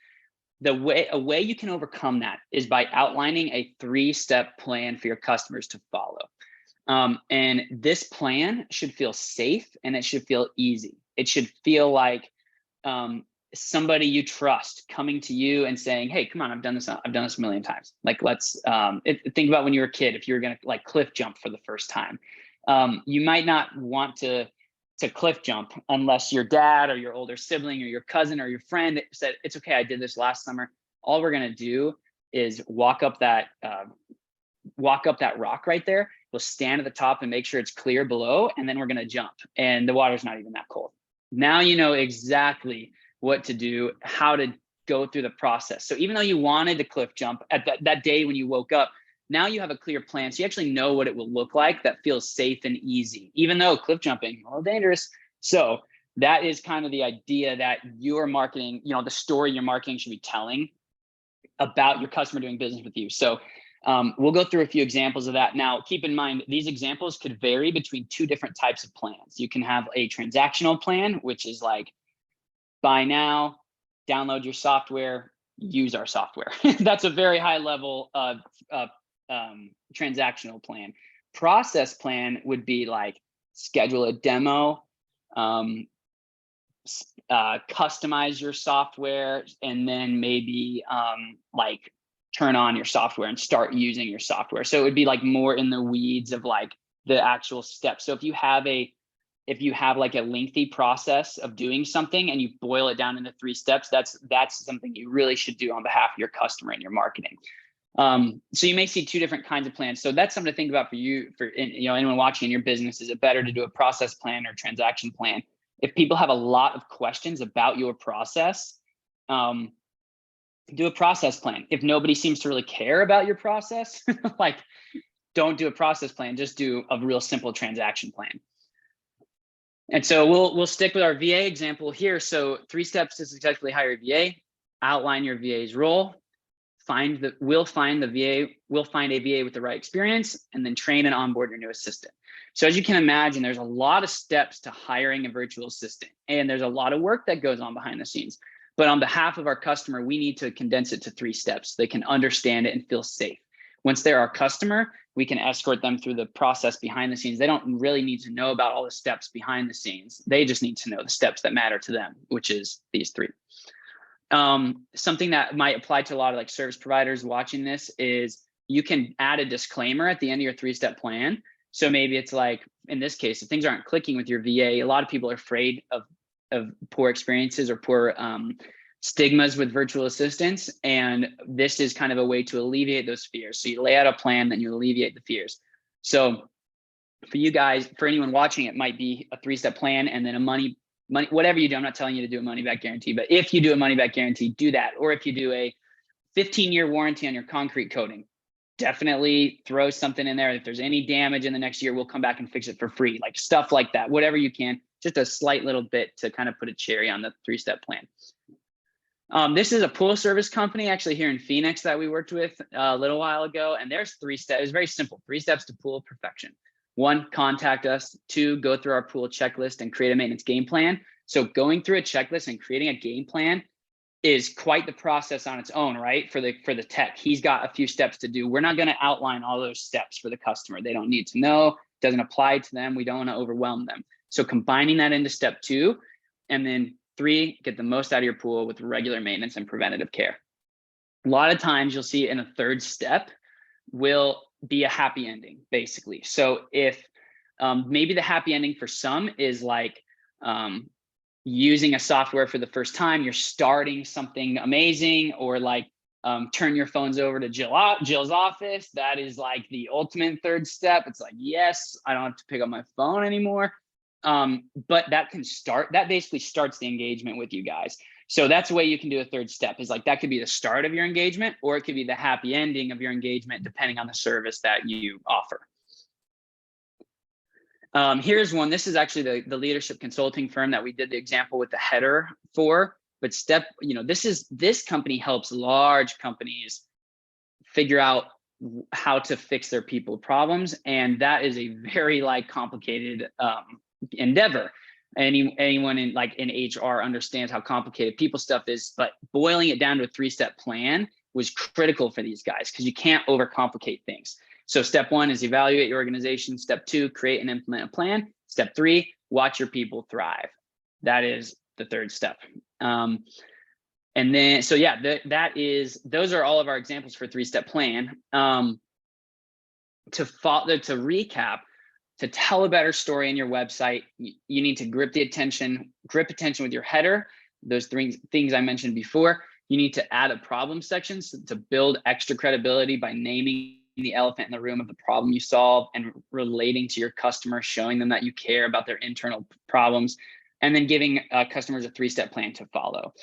A way you can overcome that is by outlining a 3-step plan for your customers to follow. And this plan should feel safe, and it should feel easy. It should feel like somebody you trust coming to you and saying, hey, come on, I've done this a million times. Like, let's think about when you were a kid. If you were going to like cliff jump for the first time, you might not want to cliff jump unless your dad or your older sibling or your cousin or your friend said, it's okay, I did this last summer. All we're going to do is walk up that rock right there. We'll stand at the top and make sure it's clear below, and then we're going to jump, and the water's not even that cold. Now you know exactly what to do, how to go through the process. So even though you wanted to cliff jump at that day when you woke up, now you have a clear plan. So you actually know what it will look like that feels safe and easy, even though cliff jumping, a little dangerous. So that is kind of the idea that your marketing, the story your marketing should be telling about your customer doing business with you. So we'll go through a few examples of that. Now, keep in mind, these examples could vary between two different types of plans. You can have a transactional plan, which is like, buy now, download your software, use our software. That's a very high level of transactional plan. Process plan would be like, schedule a demo, customize your software, and then maybe like turn on your software and start using your software. So it would be like more in the weeds of like the actual steps. So if you have like a lengthy process of doing something and you boil it down into 3 steps, that's something you really should do on behalf of your customer and your marketing. So you may see 2 different kinds of plans. So that's something to think about for you, for anyone watching in your business. Is it better to do a process plan or transaction plan? If people have a lot of questions about your process, do a process plan. If nobody seems to really care about your process, like, don't do a process plan, just do a real simple transaction plan. And so we'll stick with our VA example here. So 3 steps to successfully hire a VA: outline your VA's role, we'll find a VA with the right experience, and then train and onboard your new assistant. So as you can imagine, there's a lot of steps to hiring a virtual assistant, and there's a lot of work that goes on behind the scenes. But on behalf of our customer, we need to condense it to 3 steps so they can understand it and feel safe. Once they're our customer, we can escort them through the process behind the scenes. They don't really need to know about all the steps behind the scenes. They just need to know the steps that matter to them, which is these 3. Something that might apply to a lot of like service providers watching this is you can add a disclaimer at the end of your 3-step plan. So maybe it's like, in this case, if things aren't clicking with your VA, a lot of people are afraid of poor experiences or poor stigmas with virtual assistants. And this is kind of a way to alleviate those fears. So you lay out a plan, then you alleviate the fears. So for you guys, for anyone watching, it might be a 3-step plan and then a money, whatever you do. I'm not telling you to do a money back guarantee, but if you do a money back guarantee, do that. Or if you do a 15-year warranty on your concrete coating, definitely throw something in there. If there's any damage in the next year, we'll come back and fix it for free, like stuff like that, whatever you can, just a slight little bit to kind of put a cherry on the 3-step plan. This is a pool service company actually here in Phoenix that we worked with a little while ago. And there's 3 steps. It's very simple. 3 steps to pool perfection. 1, contact us. 2, go through our pool checklist and create a maintenance game plan. So going through a checklist and creating a game plan is quite the process on its own, right? For the tech, he's got a few steps to do. We're not going to outline all those steps for the customer. They don't need to know. Doesn't apply to them. We don't want to overwhelm them. So combining that into step 2, and then 3, get the most out of your pool with regular maintenance and preventative care. A lot of times you'll see in a 3rd step will be a happy ending, basically. So if maybe the happy ending for some is like using a software for the first time, you're starting something amazing, or like turn your phones over to Jill's office. That is like the ultimate 3rd step. It's like, yes, I don't have to pick up my phone anymore. But that basically starts the engagement with you guys. So that's a way you can do a 3rd step, is like, that could be the start of your engagement, or it could be the happy ending of your engagement, depending on the service that you offer. Here's one. This is actually the leadership consulting firm that we did the example with the header for. But this company helps large companies figure out how to fix their people problems, and that is a very complicated endeavor. Anyone in HR understands how complicated people stuff is, but boiling it down to a 3-step plan was critical for these guys, because you can't overcomplicate things. So step 1 is evaluate your organization. Step 2, create and implement a plan. Step 3, watch your people thrive. That is the 3rd step. And then, so yeah, those are all of our examples for 3-step plan. To recap, to tell a better story in your website, you need to grip attention with your header. Those 3 things I mentioned before. You need to add a problem section to build extra credibility by naming the elephant in the room of the problem you solve and relating to your customer, showing them that you care about their internal problems, and then giving customers a 3-step plan to follow.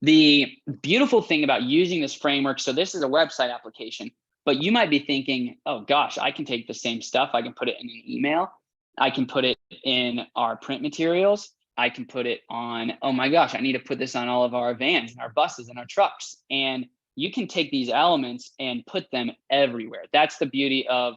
The beautiful thing about using this framework, so this is a website application, but you might be thinking, oh gosh, I can take the same stuff. I can put it in an email. I can put it in our print materials. I can put it on, oh my gosh, I need to put this on all of our vans and our buses and our trucks. And you can take these elements and put them everywhere. That's the beauty of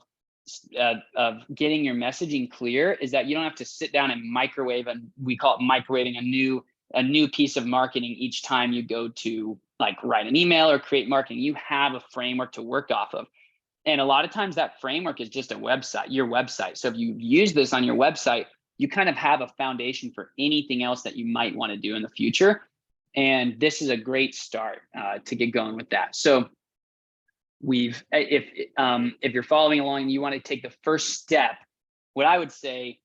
getting your messaging clear, is that you don't have to sit down and microwave, and we call it microwaving a new piece of marketing each time you go to like write an email or create marketing. You have a framework to work off of. And a lot of times that framework is just a website, your website. So if you use this on your website, you kind of have a foundation for anything else that you might want to do in the future. And this is a great start to get going with that. So if you're following along and you want to take the first step, what I would say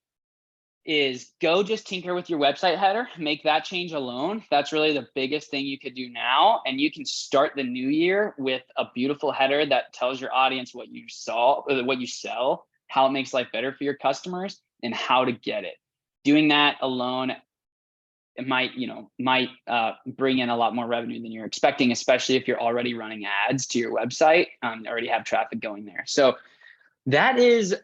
is go just tinker with your website header, make that change alone. That's really the biggest thing you could do now. And you can start the new year with a beautiful header that tells your audience what you sell, how it makes life better for your customers, and how to get it. Doing that alone, it might bring in a lot more revenue than you're expecting, especially if you're already running ads to your website, already have traffic going there. So that is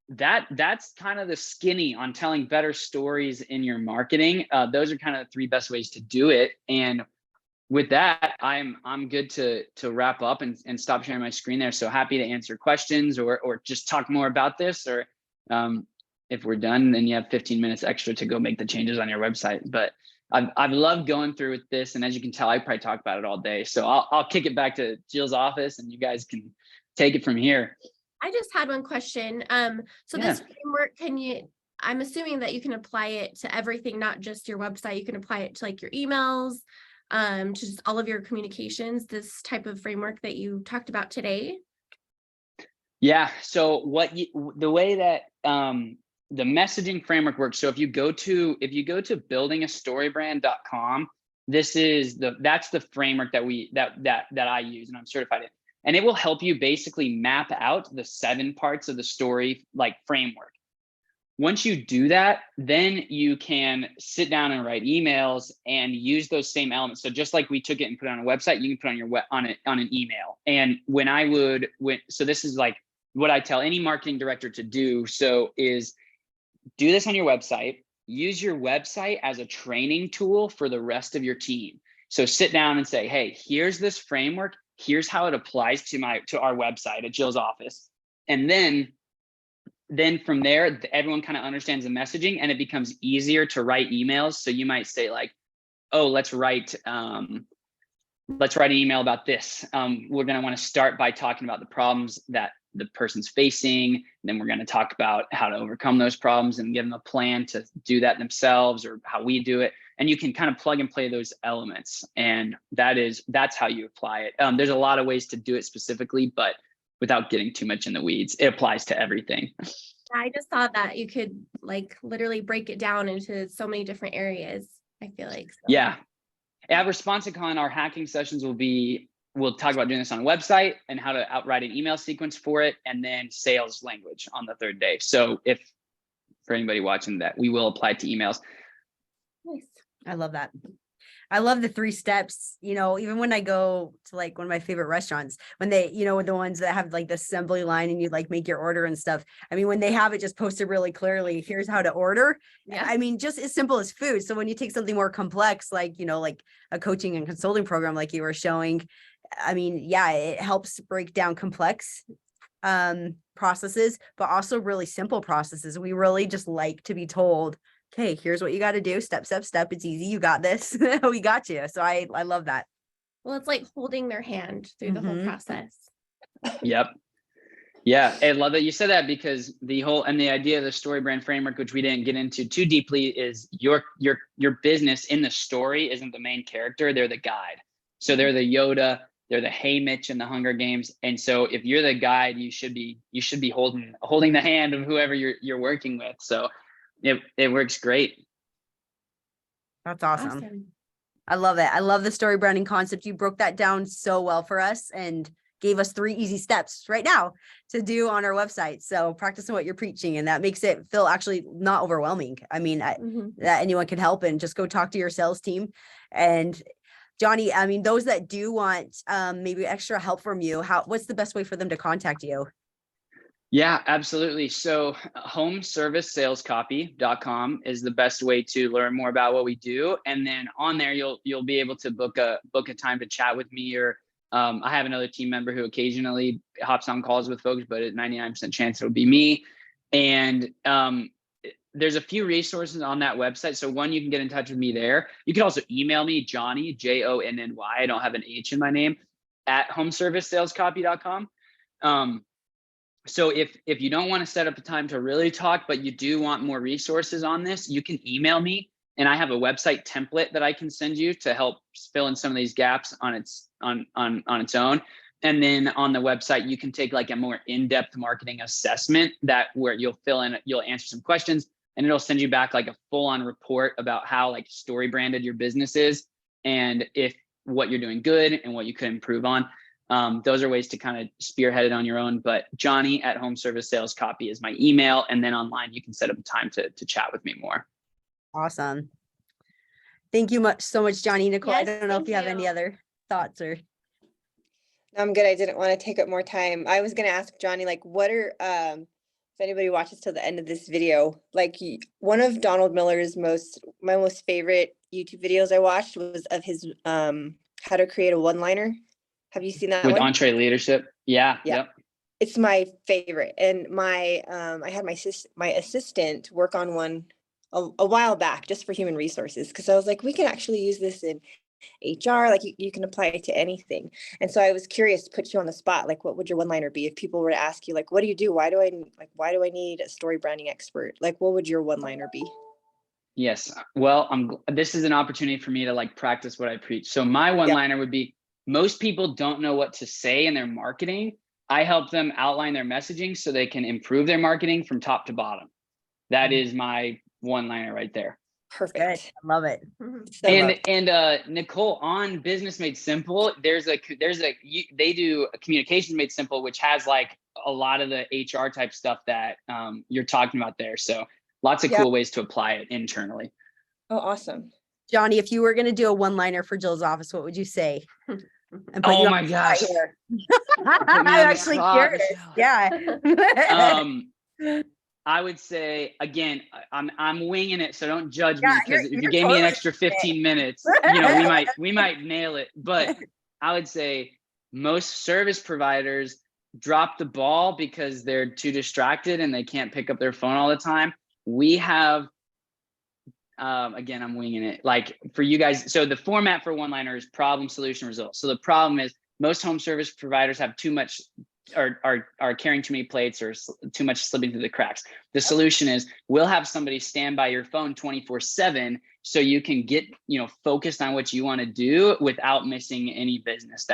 that's kind of the skinny on telling better stories in your marketing. Those are kind of the 3 best ways to do it. And with that, I'm good to wrap up and stop sharing my screen there. So happy to answer questions or just talk more about this, or if we're done, then you have 15 minutes extra to go make the changes on your website. But I've loved going through with this, and as you can tell, I probably talk about it all day. So I'll kick it back to Jill's office, and you guys can take it from here. I just had one question. So Yeah. this framework, I'm assuming that you can apply it to everything, not just your website. You can apply it to like your emails, to just all of your communications, this type of framework that you talked about today. Yeah. So the way that the messaging framework works. So if you go to buildingastorybrand.com, that's the framework that I use, and I'm certified in. And it will help you basically map out the 7 parts of the story like framework. Once you do that, then you can sit down and write emails and use those same elements. So just like we took it and put it on a website, you can put it on an email. And so this is like what I tell any marketing director to do. So is do this on your website, use your website as a training tool for the rest of your team. So sit down and say, hey, here's this framework. Here's how it applies to our website at Jill's office. And then from there, everyone kind of understands the messaging, and it becomes easier to write emails. So you might say like, oh, let's write an email about this. We're going to want to start by talking about the problems that the person's facing. And then we're going to talk about how to overcome those problems and give them a plan to do that themselves, or how we do it. And you can kind of plug and play those elements. And that's how you apply it. There's a lot of ways to do it specifically, but without getting too much in the weeds, it applies to everything. I just thought that you could like literally break it down into so many different areas, I feel like. So. Yeah. At ResponsiveCon, our hacking sessions we'll talk about doing this on a website and how to write an email sequence for it, and then sales language on the 3rd day. So for anybody watching that, we will apply it to emails. Nice. I love that. I love the 3 steps, even when I go to like one of my favorite restaurants, when they, the ones that have like the assembly line and you like make your order and stuff. I mean, when they have it just posted really clearly, here's how to order. Yeah. I mean, just as simple as food. So when you take something more complex, like, like a coaching and consulting program, like you were showing, I mean, yeah, it helps break down complex processes, but also really simple processes. We really just like to be told, okay, here's what you got to do. Step. It's easy. You got this. We got you. So I love that. Well, it's like holding their hand through the whole process. Yep. Yeah. I love that you said that, because the idea of the story brand framework, which we didn't get into too deeply, is your business in the story isn't the main character. They're the guide. So they're the Yoda, they're the Hey Mitch in the Hunger Games. And so if you're the guide, you should be holding the hand of whoever you're working with. So it works great. That's awesome. I love it. I love the story branding concept. You broke that down so well for us and gave us 3 easy steps right now to do on our website. So practicing what you're preaching, and that makes it feel actually not overwhelming. I mean, that anyone can help, and just go talk to your sales team. And Jonny, I mean, those that do want maybe extra help from you, what's the best way for them to contact you? Yeah, absolutely. So homeservicesalescopy.com is the best way to learn more about what we do. And then on there, you'll be able to book a time to chat with me, or I have another team member who occasionally hops on calls with folks, but at 99% chance it'll be me. And there's a few resources on that website. So one, you can get in touch with me there. You can also email me, Jonny, Jonny. I don't have an H in my name, at homeservicesalescopy.com. So if you don't want to set up a time to really talk, but you do want more resources on this, you can email me, and I have a website template that I can send you to help fill in some of these gaps on its own. And then on the website, you can take like a more in-depth marketing assessment where you'll answer some questions, and it'll send you back like a full-on report about how like story branded your business is, and if what you're doing good and what you could improve on. Those are ways to kind of spearhead it on your own, but Jonny at Home Service Sales Copy is my email. And then online, you can set up a time to chat with me more. Awesome. Thank you so much, Jonny. Nicole, I Yes, don't know if thank you have any you. other thoughts or. I'm good. I didn't want to take up more time. I was going to ask Jonny, like, what are, if anybody watches till the end of this video, like one of Donald Miller's my most favorite YouTube videos I watched was of his, how to create a one-liner. Have you seen that With one? Entree Leadership? Yeah. Yep. It's my favorite. And I had my assistant work on one a while back just for human resources, because I was like, we can actually use this in HR, like you can apply it to anything. And so I was curious to put you on the spot, like what would your one-liner be if people were to ask you, like, what do you do? Why do I need a story branding expert? Like, what would your one-liner be? Yes. Well, this is an opportunity for me to like practice what I preach. So my one-liner would be, most people don't know what to say in their marketing. I help them outline their messaging so they can improve their marketing from top to bottom. That is my one-liner right there. Perfect. Good. I love it. So And Nicole, on Business Made Simple, they do a Communications Made Simple, which has like a lot of the HR type stuff that you're talking about there. So lots of cool ways to apply it internally. Oh, awesome. Jonny, if you were going to do a one-liner for Jill's office, what would you say? And Oh my gosh. I'm actually curious. Yeah. I would say, again, I'm winging it, so don't judge me, because if you you're gave me an totally extra 15 minutes, we might nail it. But I would say most service providers drop the ball because they're too distracted and they can't pick up their phone all the time. We have, again, I'm winging it, like for you guys. So the format for one-liner is problem, solution, result. So the problem is most home service providers have too much, are carrying too many plates, or too much slipping through the cracks. The solution is we'll have somebody stand by your phone 24/7 so you can get focused on what you want to do without missing any business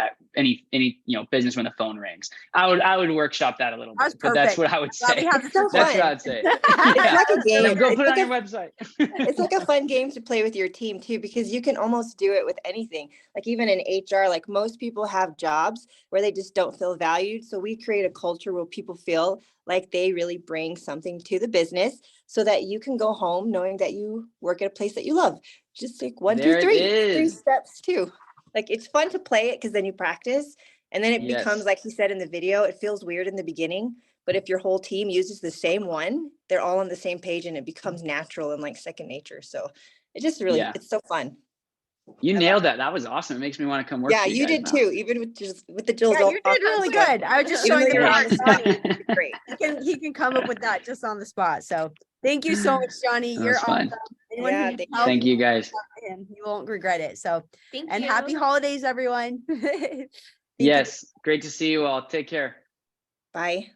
business when the phone rings. I would workshop that a little bit, but that's what I would say. That's what I'd say. It's like a game. Go put it on your website. It's like a fun game to play with your team too, because you can almost do it with anything. Like even in HR, like most people have jobs where they just don't feel valued. So we create a culture where people feel like they really bring something to the business, so that you can go home knowing that you work at a place that you love. Just like 1, 2, 3, 3 steps too. Like it's fun to play it because then you practice, and then it becomes, like he said in the video, it feels weird in the beginning, but if your whole team uses the same one, they're all on the same page and it becomes natural and like second nature. So it just really, it's so fun. You nailed that. That was awesome. It makes me want to come work. Yeah, for you did now. too. Even with the Jill's. Yeah, you did really good. I was just showing the part. Great. He can come up with that just on the spot. So thank you so much, Jonny. You're awesome. Yeah, thank you guys. You won't regret it. So Thank and you. happy holidays, everyone. Yes, great to see you all. Take care. Bye.